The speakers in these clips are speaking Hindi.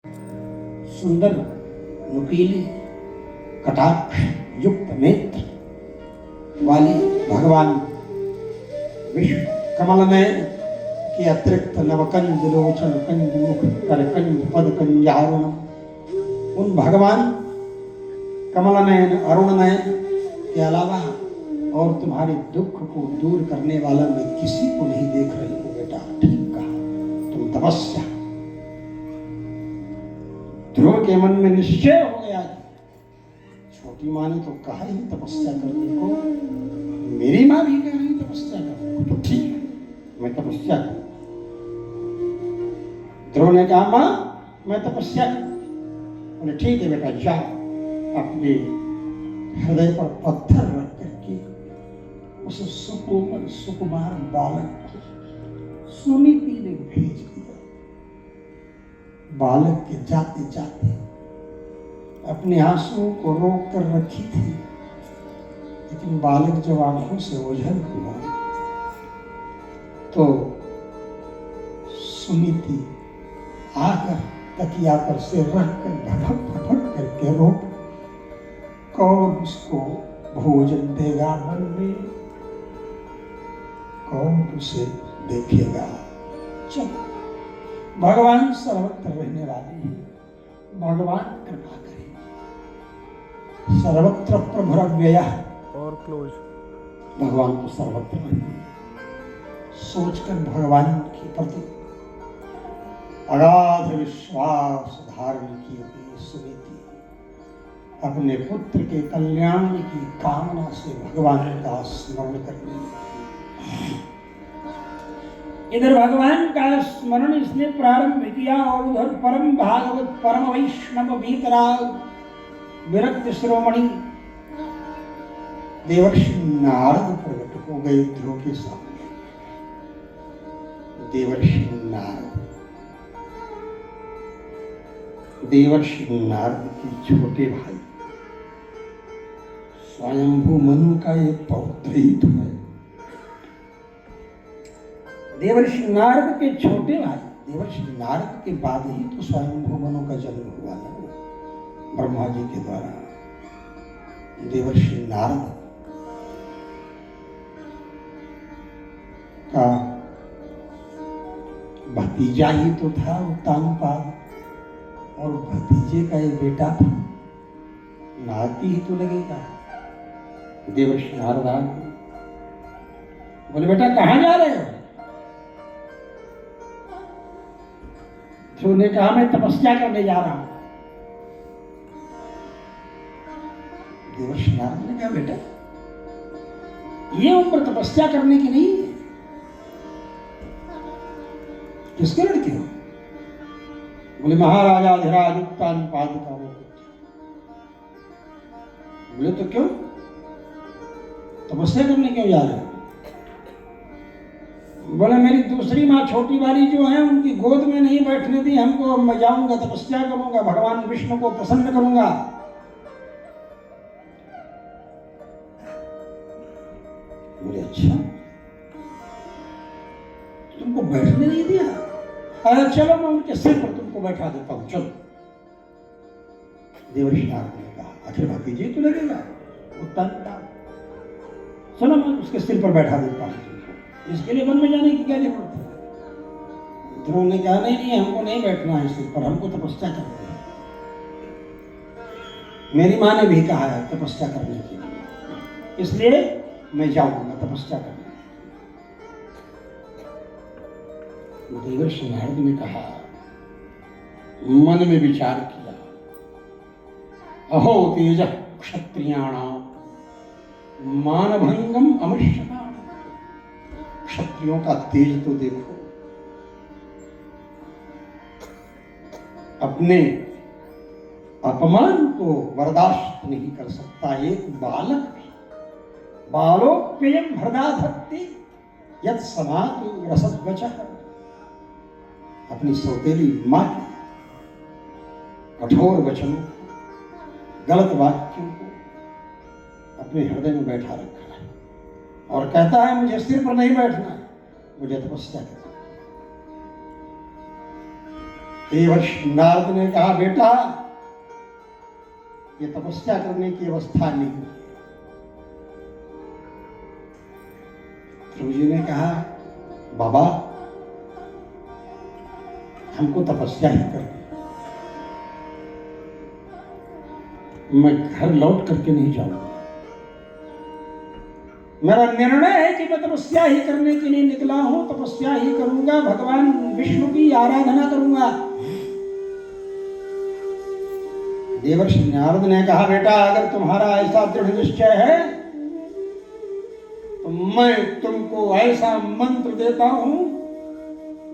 सुंदर नुकीली कटाक्ष युक्त नेत्र वाली भगवान विश्व कमल नयन के अतिरिक्त नवकंज लोचन कंज मुख करकंज पद कंजारुण उन भगवान कमल नयन अरुण नयन के अलावा और तुम्हारे दुख को दूर करने वाला मैं किसी को नहीं देख रही हूं। बेटा ठीक कहा, तुम तपस्या। ध्रुव के मन में निश्चय हो गया कि छोटी माँ ने तो कहा ही तपस्या करने को, मेरी माँ भी कह रही तपस्या करने को, तो ठीक है मैं तपस्या करूं। ध्रुव ने कहा माँ मैं तपस्या करूं। बोले ठीक है बेटा जाओ। अपने हृदय पर पत्थर रख करके उस सुकोमल सुकुमार बालक को सुनीति ने भेज दिया। बालक के जाते जाते अपने आंसुओं को रोक कर रखी थी, लेकिन बालक जब आंखों से ओझल हुआ तो सुनीति आकर तकिया पर से रखकर भटक भटक करके रो। कौन उसको भोजन देगा मन में, कौन उसे देखेगा। चलो भगवान सर्वत्र रहने वाले हैं, भगवान कृपा करें। सर्वत्र प्रभुरव्ययः और क्लोज भगवान को सर्वत्र रहने सोचकर भगवान के प्रति अगाध विश्वास धारण किए हुए सुनीति अपने पुत्र के कल्याण की कामना से भगवान का स्मरण करने। इधर भगवान का स्मरण इसने प्रारंभ किया और उधर परम भागवत परम वैष्णव वीतराग विरक्त शिरोमणि देवर्षि नारद प्रकट हो गए ध्रुव के सामने। देवर्षि नारद के छोटे भाई स्वयंभू मनु का एक पौत्र ही तो है। देवर्षि नारद के छोटे भाई, देवर्षि नारद के बाद ही तो स्वयंभू मनु का जन्म हुआ ना ब्रह्मा जी के द्वारा। देवर्षि नारद का भतीजा ही तो था उत्तानपाद, और भतीजे का एक बेटा था, नाती ही तो लगेगा। देवर्षि नारद बोले बेटा कहां जा रहे हो? ध्रुव ने कहा मैं तपस्या करने जा रहा हूं। देवर्षि नारद ने कहा बेटा ये उम्र तपस्या करने की नहीं है। किसके लड़के हो? बोले महाराजा अधिराज उत्तानपाद का वो पुत्र। बोले तो क्यों तपस्या करने क्यों जा रहे हो? बोले मेरी दूसरी माँ छोटी वाली जो है उनकी गोद में नहीं बैठने दी हमको, मैं जाऊंगा तपस्या करूंगा, भगवान विष्णु को प्रसन्न करूंगा। बोले अच्छा तुमको बैठने नहीं दिया? अरे चलो मैं उनके सिर पर तुमको बैठा देता हूं, चलो। देवर्षि नारद ने कहा आखिर भतीजे तो लगेगा उत्तानपाद, चलो मैं उसके सिर पर बैठा देता हूं, इसके लिए वन में जाने की क्या जरूरत है? ध्रुव ने कहा नहीं नहीं हमको नहीं बैठना है सिर पर, हमको तपस्या करनी है। मेरी माँ ने भी कहा है तपस्या करने के लिए, इसलिए मैं जाऊंगा तपस्या करने। देवर्षि नारद ने कहा मन में विचार किया, अहो तेज क्षत्रियाणाम मानभंगम अमृष्यता। क्षत्रियों का तेज तो देखो, अपने अपमान को बर्दाश्त नहीं कर सकता एक बालक भी। बालोप्ययम हृदाधत्ते यत् समातु रसद्वचः। अपनी सौतेली मां के कठोर वचनों, गलत वाक्यों को अपने हृदय में बैठा रखा है और कहता है मुझे सिर पर नहीं बैठना है, मुझे तपस्या करना। देवर्षि नारद ने कहा, बेटा ये तपस्या करने की अवस्था नहीं। ध्रुव जी ने कहा, बाबा हमको तपस्या ही करनी, मैं घर लौट करके नहीं जाऊंगा। मेरा निर्णय है कि मैं तपस्या ही करने के लिए निकला हूं, तपस्या ही करूंगा, भगवान विष्णु की आराधना करूंगा। देवर्षि नारद ने कहा, बेटा अगर तुम्हारा ऐसा दृढ़ निश्चय है तो मैं तुमको ऐसा मंत्र देता हूं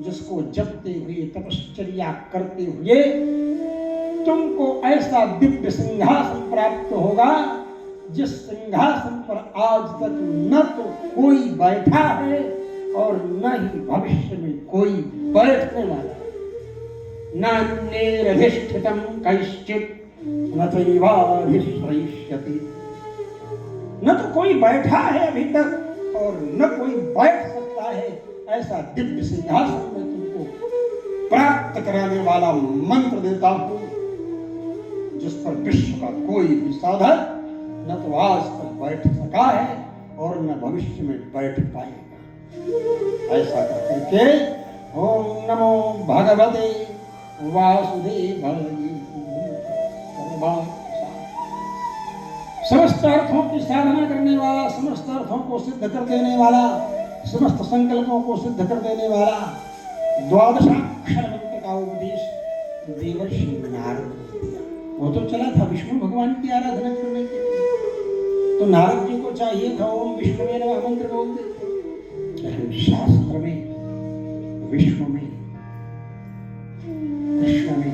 जिसको जपते हुए, तपश्चर्या करते हुए तुमको ऐसा दिव्य सिंहासन प्राप्त होगा जिस सिंहासन पर आज तक न तो कोई बैठा है और न ही भविष्य में कोई बैठने वाला है। नान्यैरधिष्ठितं कैश्चित् न चैवाधिश्रयिष्यति। न तो कोई बैठा है अभी तक और न कोई बैठ सकता है। ऐसा दिव्य सिंहासन में तुमको प्राप्त कराने वाला मंत्र देता हूं जिस पर विश्व का कोई भी साधक न तो आज तक बैठ सका है और न भविष्य में बैठ पाएगा। ऐसा करके ओम नमो भगवते वासुदेवाय। समस्त अर्थों की साधना करने वाला, समस्त अर्थों को सिद्ध कर देने वाला, समस्त संकल्पों को सिद्ध कर देने वाला द्वादशाक्षर मंत्र का उपदेश देवर्षि नारद को दिया। वो तो चला था विष्णु भगवान की आराधना करने के लिए, तो नारद जी को चाहिए था ओम विष्णुवे नमः मंत्र बोल देते। शास्त्र में विष्णु में, कृष्ण में,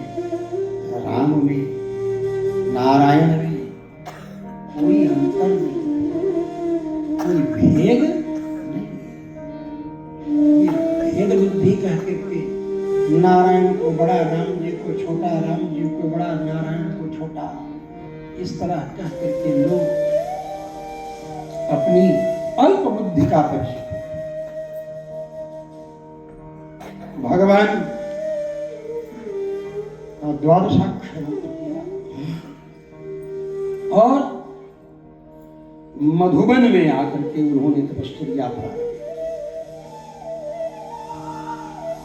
राम में, नारायण में कोई अंतर नहीं, कोई भेद नहीं। भेद बुद्धि कह करके नारायण को बड़ा, राम जी को छोटा, राम जी को बड़ा, नारायण को छोटा, इस तरह कह करके लोग अपनी अल्प बुद्धि का परिचय। भगवान द्वादशाक्षर मंत्र किया और मधुबन में आकर के उन्होंने तपश्चर्या प्रारंभ।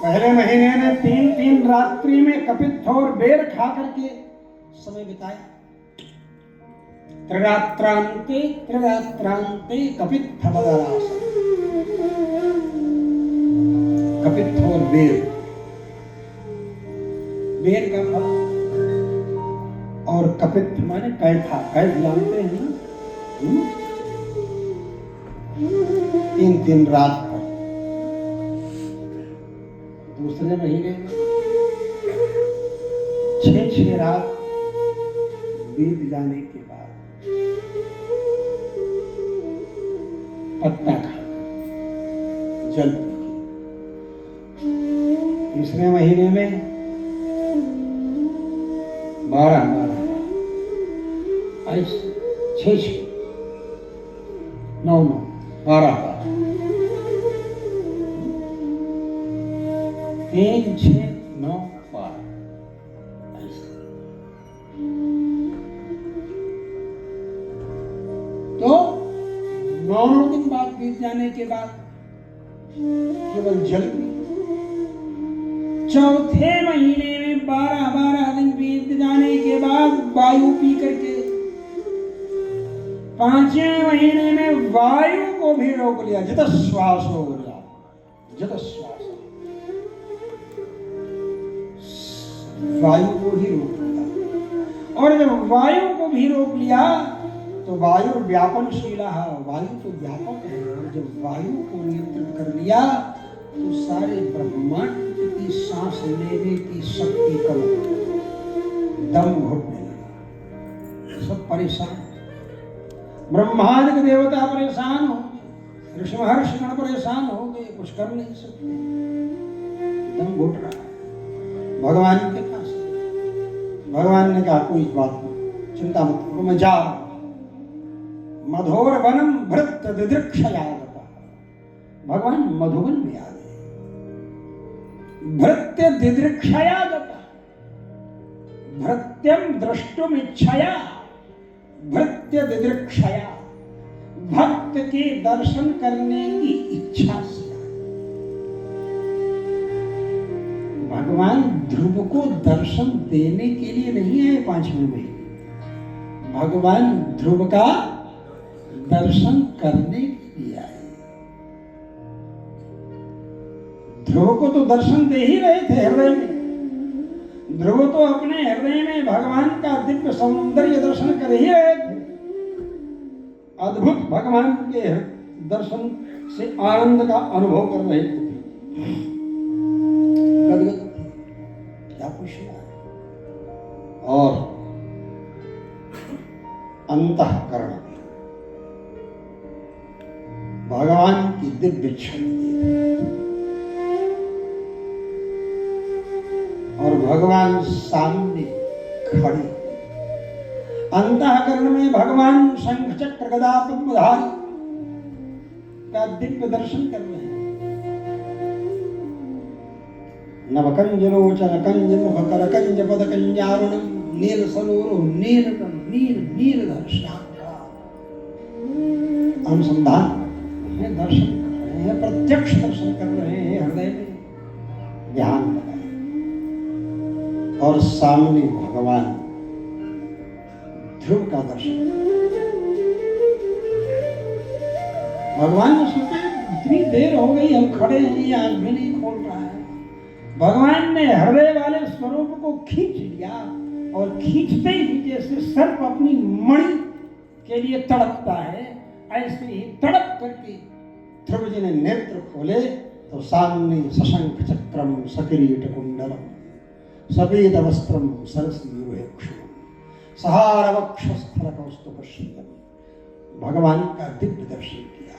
पहले महीने में 3-3 रात्रि में कपित्थ और बेर खा करके समय बिताया। त्रिरात्रांते कपित्थ मदरासन। कपित्थ और बेर, बेर का फल और कपित्थ माने कैथा, कैथ जानते हैं ना? 3-3 रात पर। दूसरे महीने में 6-6 रात बीत जाने के बाद पत्ता खा, जल पी। तीसरे महीने में 12-12 ऐसे 6-6 9-9 12 3-6-9 12 ऐसे। तो 9 दिन बाद बीत जाने के बाद केवल जल पी। चौथे महीने में 12-12 दिन बीत जाने के बाद वायु पी करके 5वें महीने में वायु को भी रोक लिया। जितश्वास हो गया, जितश्वास वायु को ही रोक लिया। और जब वायु को भी रोक लिया तो वायु व्यापनशीला है, वायु तो व्यापक है। और जब वायु को नियंत्रित कर लिया तो सारे ब्रह्मांड की सांस लेने की शक्ति कम हो गई, दम घुटने लगा, सब परेशान। ब्रह्मादि देवता परेशान हो गए, ऋषि महर्षि गण परेशान हो गए, कुछ कर नहीं सकते, दम घुट रहा है। भगवान के पास भगवान ने कहा कोई बात नहीं, चिंता मत करो, मैं जा रहा हूं। मधोर वनम भृत्य दिदृक्षया गता। भगवान मधुबन में आ गए। भृत्य दिदृक्षया गता, भृत्यम द्रष्टुम इच्छया भृत्य दिदृक्षया, भक्त के दर्शन करने की इच्छा से। भगवान ध्रुव को दर्शन देने के लिए नहीं आए 5वें महीने, भगवान ध्रुव का दर्शन करने के लिए आए। ध्रुव को तो दर्शन दे ही रहे थे हृदय में। ध्रुव तो अपने हृदय में भगवान का दिव्य सौंदर्य दर्शन कर ही रहे थे। अद्भुत भगवान के दर्शन से आनंद का अनुभव कर रहे थे। गदगद क्या पूछना है। और अंतःकरण भगवान की दिव्य छवि और भगवान सामने खड़े। अंतःकरण में भगवान शंख चक्र गदा पद्मधारी का दिव्य दर्शन कर रहे हैं। नवकंज लोचन कंज मुख कर कंज पद कंजारुणम नील सलोरो नीलकं नीलधर श्यामका। अनुसंधान में दर्शन कर रहे हैं, प्रत्यक्ष दर्शन कर रहे हैं, हृदय में ध्यान लगाए और सामने भगवान ध्रुव का दर्शन। भगवान ने सोचा इतनी देर हो गई हम खड़े हैं, ये आंख भी नहीं खोल रहा है। भगवान ने हृदय वाले स्वरूप को खींच लिया और खींचते ही जैसे सर्प अपनी मणि के लिए तड़पता है, ऐसे ही तड़प करके ध्रुव जी ने नेत्र खोले तो सामने सशंख चक्रम सकिरीट कुंडलम सफेद वस्त्रम सरसीरुहेक्षुम सहार वक्षस्थल कौस्तुभश्रियम। भगवान का दिव्य दर्शन किया।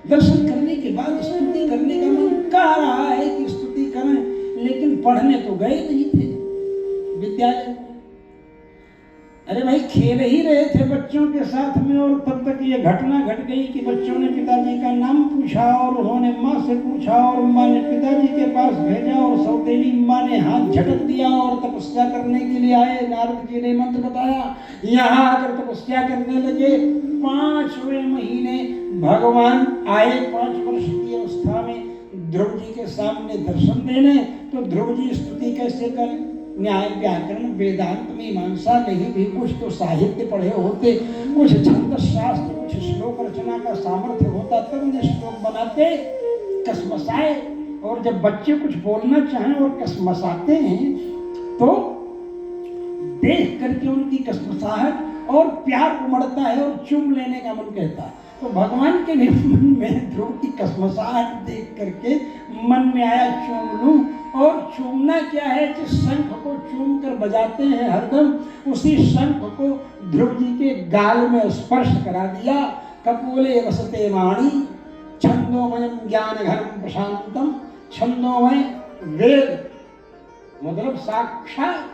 दर्शन करने के बाद स्तुति करने का मन कह रहा है कि स्तुति करें, लेकिन पढ़ने तो गए नहीं थे विद्यालय में। अरे भाई खेल ही रहे थे बच्चों के साथ में, और तब तक ये घटना घट गई कि बच्चों ने पिताजी का नाम पूछा और उन्होंने माँ से पूछा और माँ ने पिताजी के पास भेजा और सौतेली माँ ने हाथ झटक दिया और तपस्या करने के लिए आए। नारद जी ने मंत्र बताया, यहाँ आकर तपस्या करने लगे। 5वें महीने भगवान आए 5 वर्ष की अवस्था में ध्रुव जी के सामने दर्शन देने। तो ध्रुव जी स्तुति कैसे करें? न्याय व्याकरण वेदांत मीमांसा नहीं भी कुछ तो साहित्य पढ़े होते, कुछ छंद शास्त्र, कुछ श्लोक रचना का सामर्थ्य होता तब उन्हें श्लोक बनाते, कसमसाए। और जब बच्चे कुछ बोलना चाहें और कसमसाते हैं तो देख करके उनकी कसमसाहट और प्यार उमड़ता है और चूम लेने का मन कहता है। तो भगवान के भी मन में ध्रुव की कसमसाहट देख करके मन में आया चूम लूं। और चूमना क्या है? जिस शंख को चूम कर बजाते हैं हरदम, उसी शंख को ध्रुव जी के गाल में स्पर्श करा दिया। कपोले रसते वाणी छंदोमयम ज्ञान घनम प्रशांतम। छंदोमय वेद मतलब साक्षात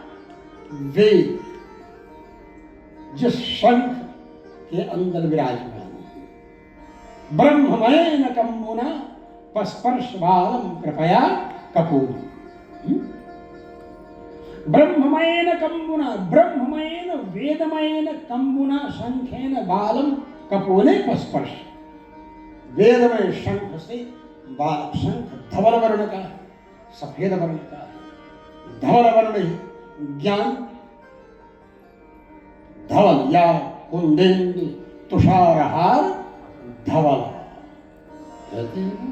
वेद जिस शंख के अंदर विराजमान है। ब्रह्ममय न कम्मुना पस्पर्श बालम कृपया कपूर। ब्रह्ममयेन कम्बुना, ब्रह्ममयेन वेदमयेन कम्बुना शंखेन बालम कपोले पस्पर्श। वेदमय शंख से बाल, शंख धवल वर्ण का है, सफेद वर्ण का है। धवल वर्ण ही ज्ञान, धवल या कुंदेन्दु तुषारहार धवल कहते हैं।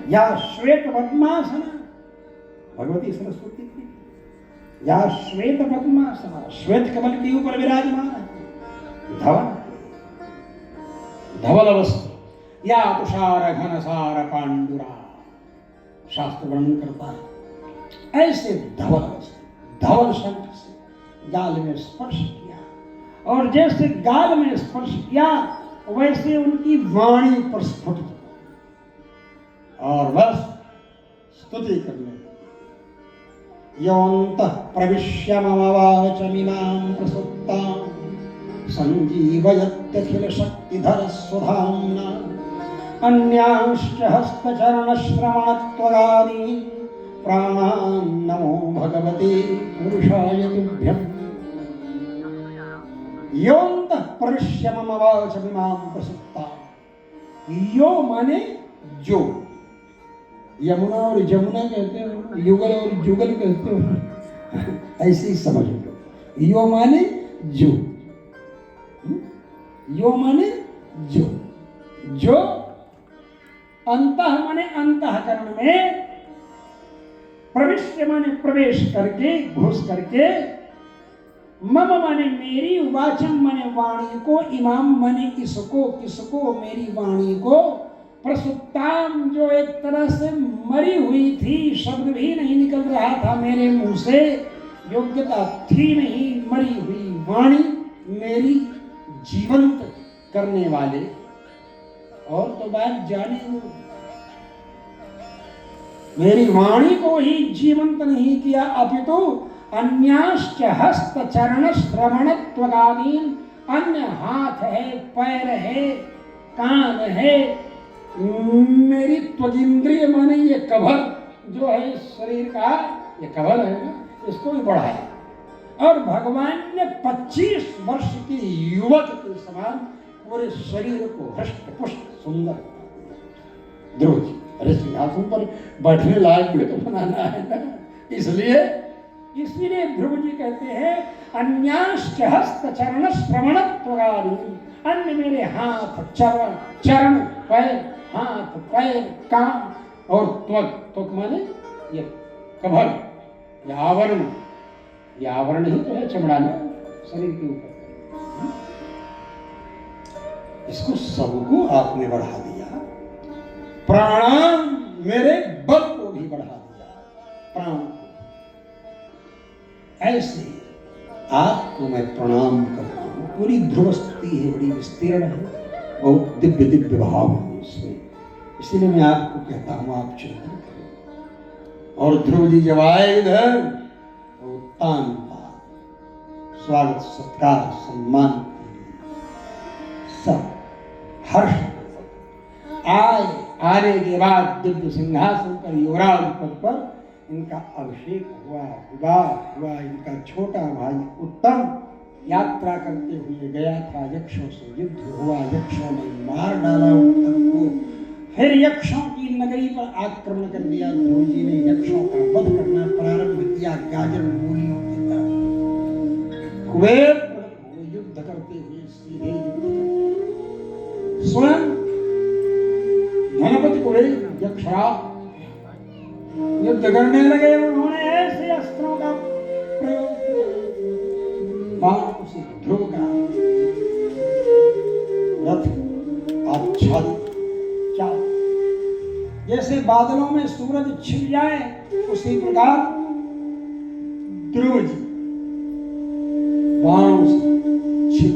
या श्वेत पद्मासना, भगवती सरस्वती की या श्वेत पद्मासना, श्वेत कमल के ऊपर विराजमान है। धवल धवल वस्त्र या तुषार घनसार पांडुरा, शास्त्र वर्णन करता है। ऐसे धवल वस्त्र धवल शंख से गाल में स्पर्श किया, और जैसे गाल में स्पर्श किया वैसे उनकी वाणी प्रस्फुटित और बस स्तुति करने। योऽन्तः प्रविश्य मम वाचमिमां प्रसुप्तां संजीवयत्यखिल शक्तिधर स्वधाम्ना। अन्यांश्च हस्तचरणश्रवणत्वगादीन् प्राणान् नमो भगवते पुरुषाय तुभ्यम् योऽन्तः प्रविश्य मम वाचमिमां प्रसुप्ताम्। यो माने जो, यमुना और जमुना कहते हो, युगल और जुगल कहते हो, ऐसे ही समझ लो। यो माने जो, यो माने जो, जो अंतः माने अंतःकरण में, प्रविश्य माने प्रवेश करके, घुस करके, मम माने मेरी, वाचम माने वाणी को, इमाम माने इसको, किसको, मेरी वाणी को, प्रसुप्ताम जो एक तरह से मरी हुई थी, शब्द भी नहीं निकल रहा था मेरे मुंह से, योग्यता थी नहीं, मरी हुई वाणी मेरी जीवंत करने वाले। और तो बात जाने दो, मेरी वाणी को ही जीवंत नहीं किया, अपितु अन्याश्च हस्त चरण श्रवण त्वगादीन, अन्य हाथ है, पैर है, कान है, मेरी त्वगिंद्रिय माने ये कभर जो है शरीर का, ये कभर है ना, इसको भी बढ़ाया। और भगवान ने 25 वर्ष के युवक के समान पूरे शरीर को हृष्ट पुष्ट सुंदर। ध्रुव जी, अरे सिंहासन पर बैठने लायक भी तो बनाना है ना, इसलिए ध्रुव जी कहते हैं अन्याश्च हस्त चरण श्रवण त्वगादीन, अन्य मेरे हाथ, चरण, पैर, हाथ, पैर, कान, और त्वग, त्वग माने ये कभर, ये आवरण, ये आवरण ही तो है चमड़ा ना शरीर के ऊपर, इसको सबको आपने बढ़ा दिया। प्राण मेरे बल को भी बढ़ा दिया, प्राण को। ऐसे आपको मैं प्रणाम करता हूँ। पूरी ध्रुव स्तुति है, बड़ी विस्तीर्ण है, बहुत दिव्य दिव्य भाव है इसमें, इसीलिए मैं आपको कहता हूँ आप चिंतन करें। और ध्रुव जी जब आए इधर तो तान पान, स्वागत सत्कार सम्मान सब हर्ष आए। आने के बाद दिव्य सिंहासन पर, युवराज पद पर इनका अभिषेक हुआ, विवाह हुआ। इनका छोटा भाई उत्तम यात्रा करते हुए गया था, यक्षों से युद्ध हुआ, यक्षों ने मार डाला उत्तम को। फिर यक्षों की नगरी पर आक्रमण कर दिया। ध्रुव जी ने यक्षों का वध करना प्रारंभ किया, गाजर मूलियों की तरह। कुबेर युद्ध करते हुए, सीधे युद्ध करते, स्वयं धनपति कुबेर यक्षराज युद्ध करने लगे। उन्होंने ऐसे अस्त्रों का प्रयोग किया, बाणों से ध्रुव का रथ आच्छादित, जैसे बादलों में सूरज छिप जाए उसी प्रकार ध्रुव जी बाणों से छिप।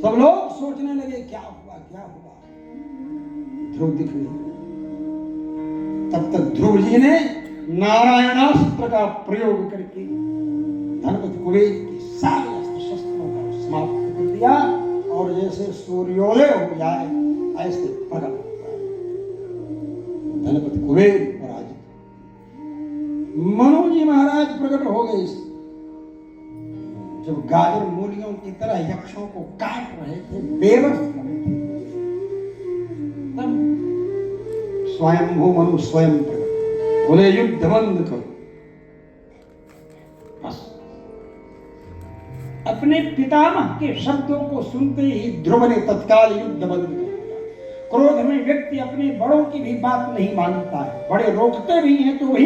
सब लोग सोचने लगे क्या हुआ, क्या हुआ, ध्रुव दिख नहीं। तब तक ध्रुव जी ने नारायणास्त्र का प्रयोग करके धनपति कुबेर के सारे अस्त्र शस्त्रों का समाप्त कर दिया, और जैसे सूर्योदय हो जाए ऐसे प्रकट होता है धनपति कुबेर पराजित। मनु जी महाराज प्रकट हो गए, जब गाजर मूलियों की तरह यक्षों को काट रहे थे, बेबस कर रहे थे, तब स्वयंभू मनु स्वयं प्रकट बोले युद्ध बंद करो। बस अपने पितामह के शब्दों को सुनते ही ध्रुव ने तत्काल युद्ध बंद कर दिया। क्रोध में व्यक्ति अपने बड़ों की भी बात नहीं मानता है, बड़े रोकते भी हैं तो भी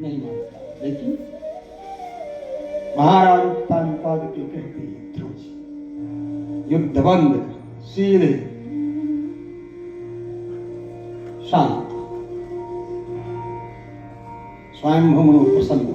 नहीं मानता। लेकिन महाराज उत्तानपाद के कहते हैं ध्रुव जी युद्ध बंद कर, सीधे शांत। स्वयं मनु प्रसन्न